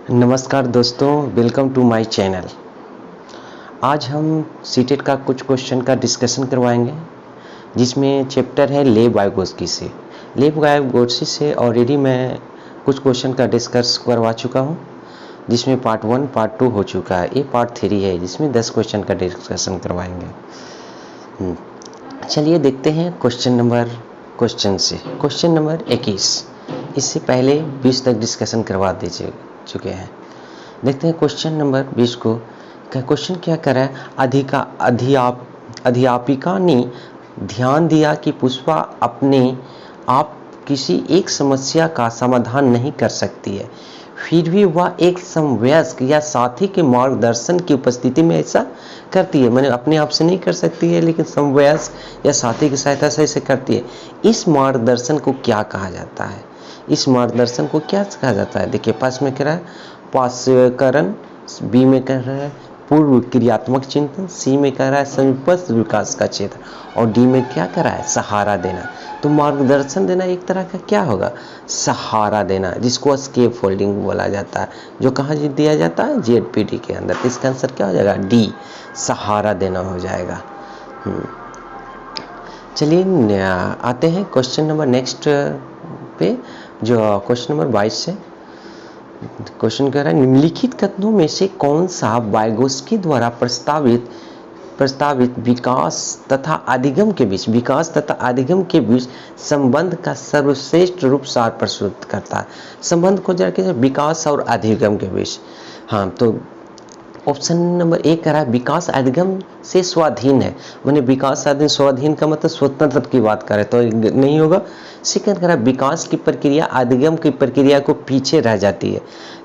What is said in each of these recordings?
नमस्कार दोस्तों, welcome to my channel. आज हम सीटेट का कुछ क्वेश्चन का डिस्कशन करवाएंगे, जिसमें चैप्टर है लेब वाइगोत्स्की से। लेब वाइगोत्स्की से ऑलरेडी मैं कुछ क्वेश्चन का डिस्कस करवा चुका हूं, जिसमें पार्ट 1 पार्ट 2 हो चुका है। ये पार्ट 3 है, जिसमें 10 क्वेश्चन का डिस्कशन करवाएंगे। चलिए देखते हैं क्वेश्चन से। क्वेश्चन नंबर 21, इससे पहले 20 तक डिस्कशन करवा दीजिए चुके हैं। देखते हैं क्वेश्चन नंबर 20 को। क्वेश्चन क्या कर रहा है? अध्यापिका ने ध्यान दिया कि पुष्पा अपने आप किसी एक समस्या का समाधान नहीं कर सकती है, फिर भी वह एक समवयस्क या साथी के मार्गदर्शन की उपस्थिति में ऐसा करती है। मैंने अपने आप से नहीं कर सकती है, लेकिन समवयस्क या साथी की सहायता से ऐसे करती है। इस मार्गदर्शन को क्या कहा जाता है? इस मार्गदर्शन को क्या कहा जाता है? देखिए, पास में कह रहा है पाश्चकरण, बी में कह रहा है पूर्व क्रियात्मक चिंतन, सी में कह रहा है समीपस्थ विकास का क्षेत्र, और डी में क्या कह रहा है? सहारा देना। तो मार्गदर्शन देना एक तरह का क्या होगा? सहारा देना, जिसको स्केप फोल्डिंग बोला जाता है, जो कहाँ दिया जाता है? जेडपीडी के अंदर। तो इसका आंसर क्या हो जाएगा? डी, सहारा देना हो जाएगा। चलिए आते हैं क्वेश्चन नंबर नेक्स्ट पे, जो क्वेश्चन नंबर 22 से। क्वेश्चन कह रहा है निम्नलिखित कथनों में से कौन सा वाइगोत्स्की द्वारा प्रस्तावित विकास तथा अधिगम के बीच संबंध का सर्वश्रेष्ठ रूप सार प्रस्तुत करता है? संबंध को जरा के विकास और अधिगम के बीच। हाँ, तो ऑप्शन नंबर 1 कह रहा है विकास अधिगम से स्वाधीन है। मैंने विकास स्वाधीन का मतलब स्वतंत्र की बात करे तो नहीं होगा। सेकंड कह रहा है विकास की प्रक्रिया अधिगम की प्रक्रिया को पीछे रह जाती है।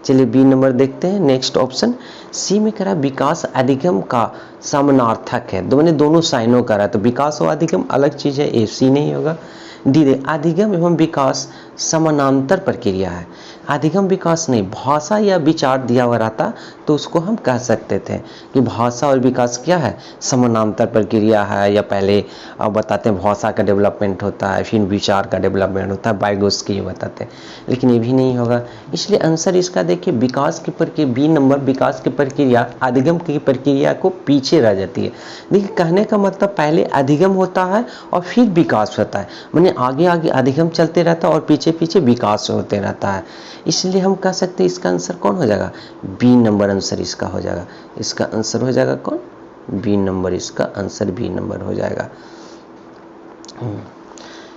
चलिए बी नंबर देखते हैं, नेक्स्ट ऑप्शन। सी में कह रहा है विकास अधिगम का समानार्थक है। मैंने दोनों साइनों करा, तो विकास और अधिगम अलग चीज है, ए सी नहीं होगा। डी दे अधिगम एवं विकास समानांतर प्रक्रिया है। अधिगम विकास नहीं, भाषा या विचार दिया हुआ रहता तो उसको हम कह सकते थे कि भाषा और विकास क्या है? समानांतर प्रक्रिया है, या पहले बताते हैं भाषा का डेवलपमेंट होता है, फिर विचार का डेवलपमेंट होता है, वाइगोत्स्की ये बताते हैं, लेकिन ये भी नहीं होगा। इसलिए आंसर इसका देखिए विकास की प्रक्रिया, बी नंबर, विकास की प्रक्रिया अधिगम की प्रक्रिया को पीछे रह जाती है। देखिए, कहने का मतलब पहले अधिगम होता है और फिर विकास होता है, मैंने आगे आगे अधिगम चलते रहता है और पीछे पीछे विकास होते रहता है। इसलिए हम कह सकते हैं इसका आंसर कौन हो जाएगा? बी नंबर आंसर इसका हो जाएगा। इसका आंसर हो जाएगा कौन? बी नंबर, इसका आंसर बी नंबर हो जाएगा।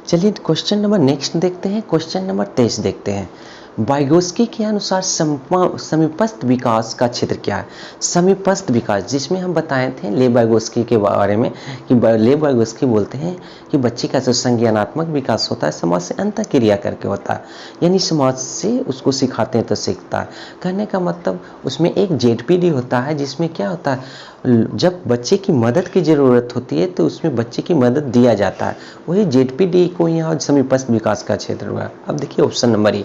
चलिए क्वेश्चन नंबर नेक्स्ट देखते हैं। क्वेश्चन नंबर 23 देखते हैं। वाइगोत्स्की के अनुसार समीपस्थ विकास का क्षेत्र क्या है? समीपस्थ विकास, जिसमें हम बताए थे लेब वाइगोत्स्की के बारे में कि लेब वाइगोत्स्की बोलते हैं कि बच्चे का जो संज्ञानात्मक विकास होता है समाज से अंतःक्रिया करके होता है, यानी समाज से उसको सिखाते हैं तो सीखता है। कहने का मतलब उसमें एक जेडपीडी होता है, जिसमें क्या होता है, जब बच्चे की मदद की ज़रूरत होती है तो उसमें बच्चे की मदद दिया जाता है, वही जेडपीडी को यहाँ समीपस्थ विकास का क्षेत्र हुआ। अब देखिए ऑप्शन नंबर ए,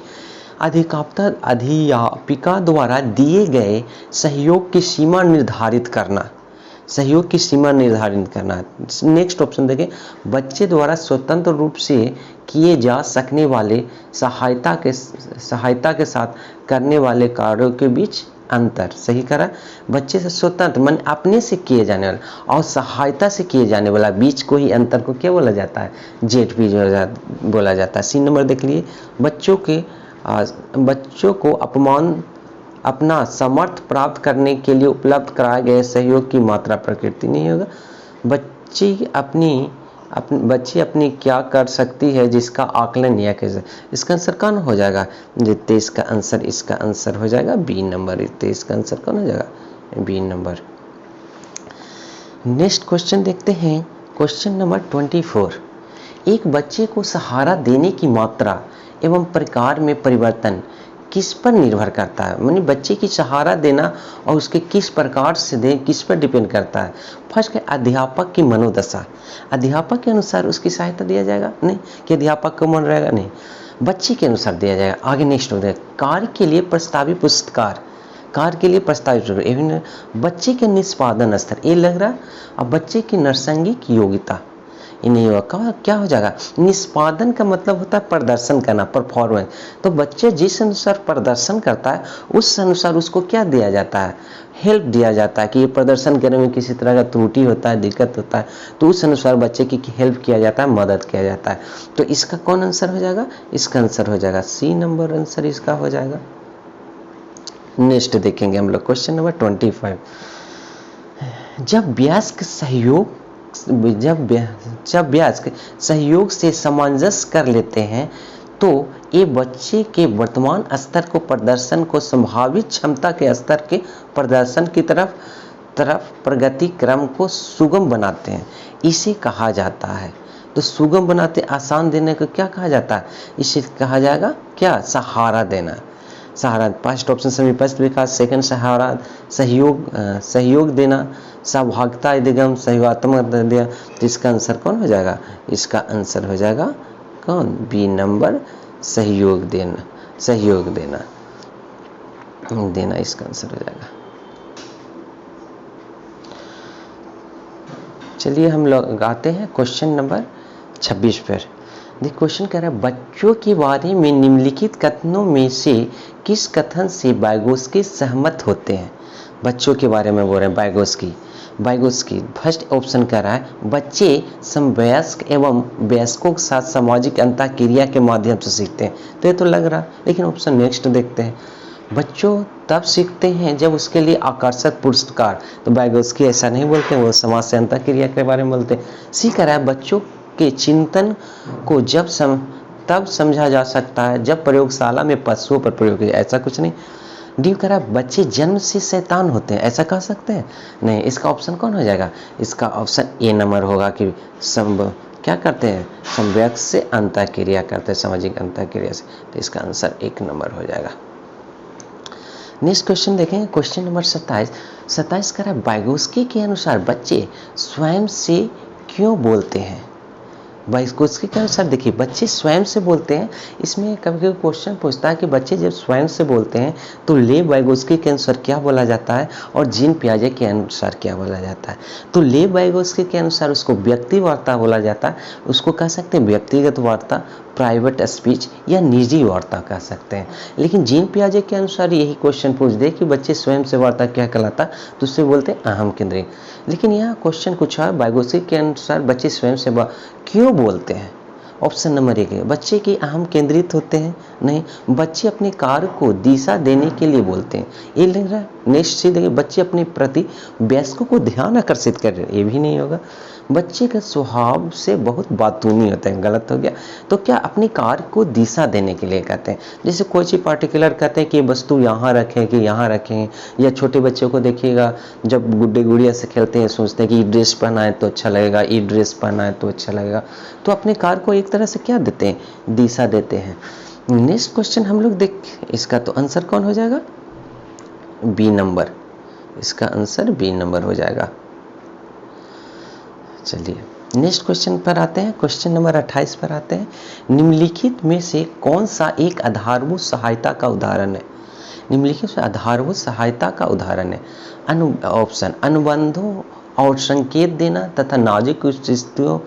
अध्यापिका द्वारा दिए गए सहयोग की सीमा निर्धारित करना। सहयोग की सीमा निर्धारित करना। नेक्स्ट ऑप्शन देखें, बच्चे द्वारा स्वतंत्र रूप से किए जा सकने वाले सहायता के साथ करने वाले कार्यों के बीच अंतर। सही करा, बच्चे से स्वतंत्र मन अपने से किए जाने वाला और सहायता से किए जाने वाला बीच को ही अंतर को क्या बोला जाता है? जेडपी बोला जाता है। सी नंबर देख लिए, बच्चों को अपना समर्थ प्राप्त करने के लिए उपलब्ध कराए गए सहयोग की मात्रा प्रकृति नहीं होगा। बच्ची अपनी क्या कर सकती है जिसका आकलन या कैसे, इसका आंसर कौन हो जाएगा? 23 का आंसर, इसका आंसर हो जाएगा बी नंबर। 23 का आंसर कौन हो जाएगा? B number. नेक्स्ट क्वेश्चन देखते हैं। क्वेश्चन नंबर 24, एक बच्चे को सहारा देने की मात्रा एवं प्रकार में परिवर्तन किस पर निर्भर करता है? माने बच्चे की सहारा देना और उसके किस प्रकार से दें, किस पर डिपेंड करता है? फर्स्ट है अध्यापक की मनोदशा। अध्यापक के अनुसार उसकी सहायता दिया जाएगा नहीं, कि अध्यापक को मन रहेगा नहीं, बच्चे के अनुसार दिया जाएगा। आगे नेक्स्ट हो जाएगा कार्य के लिए प्रस्तावित पुरस्कार, कार्य के लिए प्रस्तावित बच्चे के निष्पादन स्तर, ये लग रहा। अब बच्चे की नर्संगिक योग्यता, ये नहीं होगा। क्या हो जाएगा? निष्पादन का मतलब होता है प्रदर्शन करना, परफॉर्मेंस। तो बच्चे जिस अनुसार प्रदर्शन करता है उस अनुसार उसको क्या दिया जाता है? हेल्प दिया जाता है कि ये प्रदर्शन करने में किसी तरह का त्रुटि होता है, दिक्कत होता है, तो उस अनुसार बच्चे की हेल्प किया जाता है, मदद किया जाता है। तो इसका कौन आंसर हो जाएगा? इसका आंसर हो जाएगा सी नंबर आंसर इसका हो जाएगा। नेक्स्ट देखेंगे हम लोग क्वेश्चन नंबर 25। जब वयस्क सहयोग से सामंजस्य कर लेते हैं तो ये बच्चे के वर्तमान स्तर को प्रदर्शन को संभावित क्षमता के स्तर के प्रदर्शन की तरफ प्रगति क्रम को सुगम बनाते हैं। इसे कहा जाता है, तो सुगम बनाते आसान देने को क्या कहा जाता है? इसे कहा जाएगा क्या? सहारा देना। सहारा, फर्स्ट ऑप्शन समीपस्थ विकास, सेकंड सहारा, सहयोग देना, सहभागिता अधिगम, सहयोगात्मक दिया। तो इसका आंसर कौन हो जाएगा? इसका आंसर हो जाएगा कौन? बी नंबर, सहयोग देना। सहयोग देना इसका आंसर हो जाएगा। चलिए हम लोग आते हैं क्वेश्चन नंबर 26 पर। देखिए क्वेश्चन कह रहा है बच्चों के बारे में निम्नलिखित कथनों में से किस कथन से वाइगोत्स्की सहमत होते हैं? बच्चों के बारे में बोल रहे हैं वाइगोत्स्की। फर्स्ट ऑप्शन कह रहा है बच्चे समवयस्क एवं वयस्कों के साथ सामाजिक अंतःक्रिया के माध्यम से सीखते हैं। तो ये तो लग रहा, लेकिन ऑप्शन नेक्स्ट देखते हैं। बच्चों तब सीखते हैं जब उसके लिए आकर्षक पुरस्कार। तो वाइगोत्स्की ऐसा नहीं बोलते, वो समाज से अंतःक्रिया के बारे में बोलते हैं। सी कह रहा है बच्चों के चिंतन को तब समझा जा सकता है जब प्रयोगशाला में पशुओं पर प्रयोग किया। ऐसा कुछ नहीं। डी कह रहा है बच्चे जन्म से शैतान होते हैं। ऐसा कह सकते हैं? नहीं। इसका ऑप्शन कौन हो जाएगा? इसका ऑप्शन ए नंबर होगा कि क्या करते हैं? समवयस्क से अंतःक्रिया करते हैं, सामाजिक अंतःक्रिया से। तो इसका आंसर 1 नंबर हो जाएगा। नेक्स्ट क्वेश्चन देखेंगे क्वेश्चन नंबर 27 कह रहा है वाइगोत्स्की के अनुसार बच्चे स्वयं से क्यों बोलते हैं? वाइगोत्स्की के अनुसार देखिए बच्चे स्वयं से बोलते हैं। इसमें कभी कभी क्वेश्चन पूछता है कि बच्चे जब स्वयं से बोलते हैं तो लेव वाइगोत्स्की के अनुसार क्या बोला जाता है और जीन पियाजे के अनुसार क्या बोला जाता है? तो लेव वाइगोत्स्की के अनुसार उसको व्यक्ति वार्ता बोला जाता है। उसको कह सकते हैं व्यक्तिगत वार्ता, प्राइवेट स्पीच या निजी वार्ता कह सकते हैं। लेकिन जीन पियाजे के अनुसार यही क्वेश्चन पूछ दे कि बच्चे स्वयं से वार्ता क्या कहलाता, तो उससे बोलते हैं अहम केंद्रित। लेकिन यहाँ क्वेश्चन कुछ है, वाइगोत्स्की के अनुसार बच्चे स्वयं से क्यों बोलते हैं? ऑप्शन नंबर 1 है बच्चे की अहम केंद्रित होते हैं। नहीं, बच्चे अपने कार्य को दिशा देने के लिए बोलते हैं। ये लग रहा है। नेक्स्ट सी देखिए बच्चे अपने प्रति वयस्कों को ध्यान आकर्षित कर रहे हैं। ये भी नहीं होगा। बच्चे का स्वभाव से बहुत बातूनी होता है। गलत हो गया। तो क्या अपने कार्य को दिशा देने के लिए कहते हैं? जैसे कोई चीज़ पार्टिकुलर कहते हैं कि वस्तु यहाँ रखें कि यहाँ रखें, या छोटे बच्चों को देखिएगा जब गुड्डे गुड़िया से खेलते हैं सोचते हैं कि ये ड्रेस पहना है तो अच्छा लगेगा, ये ड्रेस पहना है तो अच्छा लगेगा। तो अपने कार्य को एक तरह से क्या देते हैं? दिशा देते हैं। नेक्स्ट क्वेश्चन हम लोग देख, इसका तो आंसर कौन हो जाएगा? B number. इसका आंसर बी नंबर हो जाएगा। चलिए नेक्स्ट क्वेश्चन पर आते हैं। क्वेश्चन नंबर 28 पर आते हैं। निम्नलिखित में से कौन सा एक आधारभूत सहायता का उदाहरण है? निम्नलिखित से आधारभूत सहायता का उदाहरण है। ऑप्शन अनुबंधों और संकेत देना तथा नाजुक स्थितियों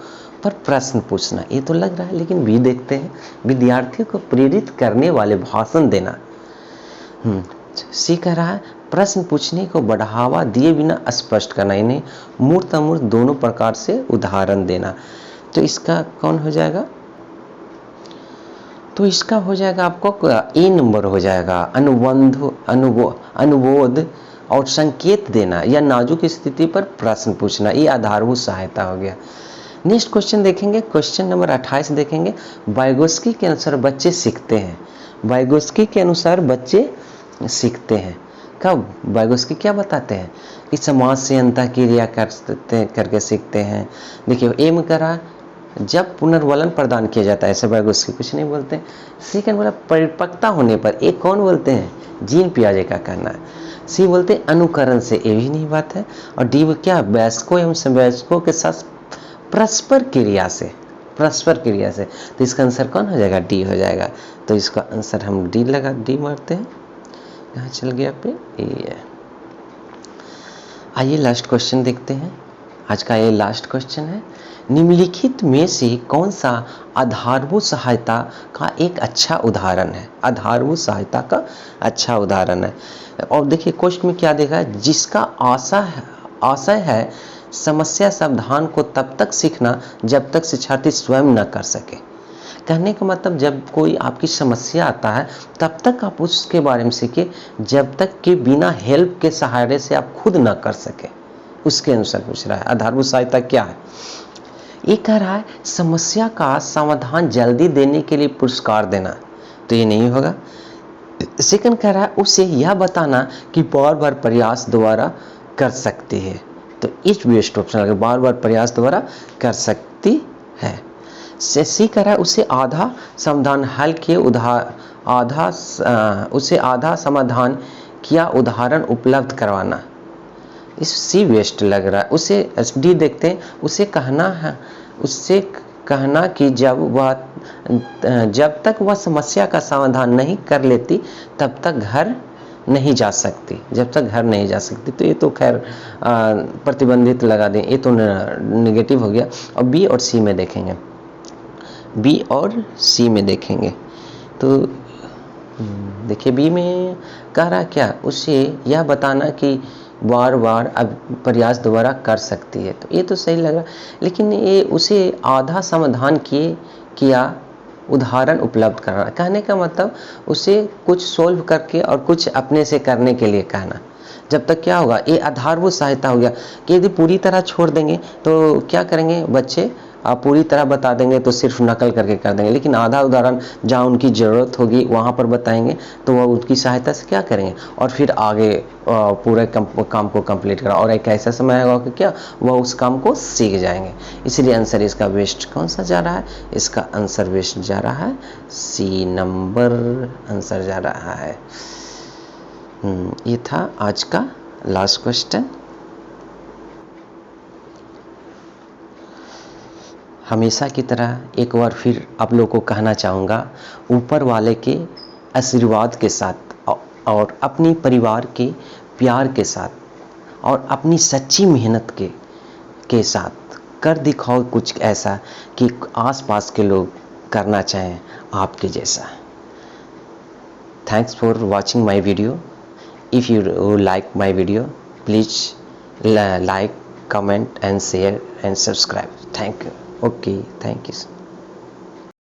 पर प्रश्न पूछना। ये तो लग रहा है, लेकिन भी देखते हैं। विद्यार्थियों को प्रेरित करने वाले भाषण देना। सी कह रहा है प्रश्न पूछने को बढ़ावा दिए बिना स्पष्ट करना, इन्हें मूर्त अमूर्त दोनों प्रकार से उदाहरण देना। तो इसका कौन हो जाएगा? तो इसका हो जाएगा आपको ए नंबर हो जाएगा। अनुबोध और संकेत देना या नाजुक स्थिति पर प्रश्न पूछना, ये आधारभूत सहायता हो गया। नेक्स्ट क्वेश्चन देखेंगे। क्वेश्चन नंबर 28 देखेंगे। वाइगोत्स्की के अनुसार बच्चे सीखते हैं। वाइगोत्स्की के अनुसार बच्चे सीखते हैं कब? वाइगोत्स्की क्या बताते हैं कि समाज से अंतःक्रिया करके सीखते हैं। देखिए एम करा जब पुनर्वलन प्रदान किया जाता है। ऐसे वाइगोत्स्की कुछ नहीं बोलते। सेकंड बोला परिपक्वता होने पर। एक कौन बोलते हैं? जीन पियाजे का कहना है। सी बोलते हैं अनुकरण से। ये भी नहीं बात है। और डी क्या? वयस्कों एवं समवयस्कों के साथ परस्पर क्रिया से। तो इसका आंसर कौन हो जाएगा? डी हो जाएगा। तो इसका आंसर हम डी मारते हैं। यहाँ चल गया पे ये। आइए लास्ट क्वेश्चन देखते हैं। आज का ये लास्ट क्वेश्चन है, निम्नलिखित में से कौन सा आधारभूत सहायता का एक अच्छा उदाहरण है? आधारभूत सहायता का अच्छा उदाहरण है। और देखिए क्वेश्चन में क्या देखा है, जिसका आशय है समस्या समाधान को तब तक सीखना जब तक शिक्षार्थी स्वयं न कर सके। कहने का मतलब जब कोई आपकी समस्या आता है तब तक आप उसके बारे में सीखिए जब तक कि बिना हेल्प के सहारे से आप खुद न कर सके। उसके अनुसार पूछ रहा है आधारभूत सहायता क्या है। ये कह रहा है समस्या का समाधान जल्दी देने के लिए पुरस्कार देना, तो ये नहीं होगा। सेकंड कह रहा है उसे यह बताना कि बार बार प्रयास द्वारा कर सकती है, तो इस बेस्ट ऑप्शन अगर बार बार प्रयास द्वारा कर सकती है। सी कह रहा है उसे आधा समाधान हल किए उसे आधा समाधान किया उदाहरण उपलब्ध करवाना, इस सी वेस्ट लग रहा है। उसे डी देखते हैं, उससे कहना कि जब तक वह समस्या का समाधान नहीं कर लेती तब तक घर नहीं जा सकती, तो ये तो खैर प्रतिबंधित लगा दें, ये तो नेगेटिव हो गया। और बी और सी में देखेंगे, तो देखिए बी में कह रहा क्या, उसे यह बताना कि बार बार अब प्रयास दोबारा कर सकती है, तो ये तो सही लगा। लेकिन ये उसे आधा समाधान किया उदाहरण उपलब्ध कराना, कहने का मतलब उसे कुछ सोल्व करके और कुछ अपने से करने के लिए कहना। जब तक क्या होगा, ये आधारभूत सहायता हो गया कि यदि पूरी तरह छोड़ देंगे तो क्या करेंगे बच्चे, आप पूरी तरह बता देंगे तो सिर्फ नकल करके कर देंगे, लेकिन आधा उदाहरण जहाँ उनकी ज़रूरत होगी वहाँ पर बताएंगे तो वह उनकी सहायता से क्या करेंगे और फिर आगे पूरे काम को कंप्लीट करा, और एक ऐसा समय आएगा कि क्या वह उस काम को सीख जाएंगे। इसलिए आंसर इसका वेस्ट कौन सा जा रहा है, इसका आंसर वेस्ट जा रहा है सी नंबर आंसर जा रहा है। ये था आज का लास्ट क्वेश्चन। हमेशा की तरह एक बार फिर आप लोगों को कहना चाहूँगा, ऊपर वाले के आशीर्वाद के साथ और अपनी परिवार के प्यार के साथ और अपनी सच्ची मेहनत के साथ कर दिखाओ कुछ ऐसा कि आसपास के लोग करना चाहें आपके जैसा। Thanks for watching my video. If you like my video please like, comment and share and subscribe. Thank you. Okay, thank you.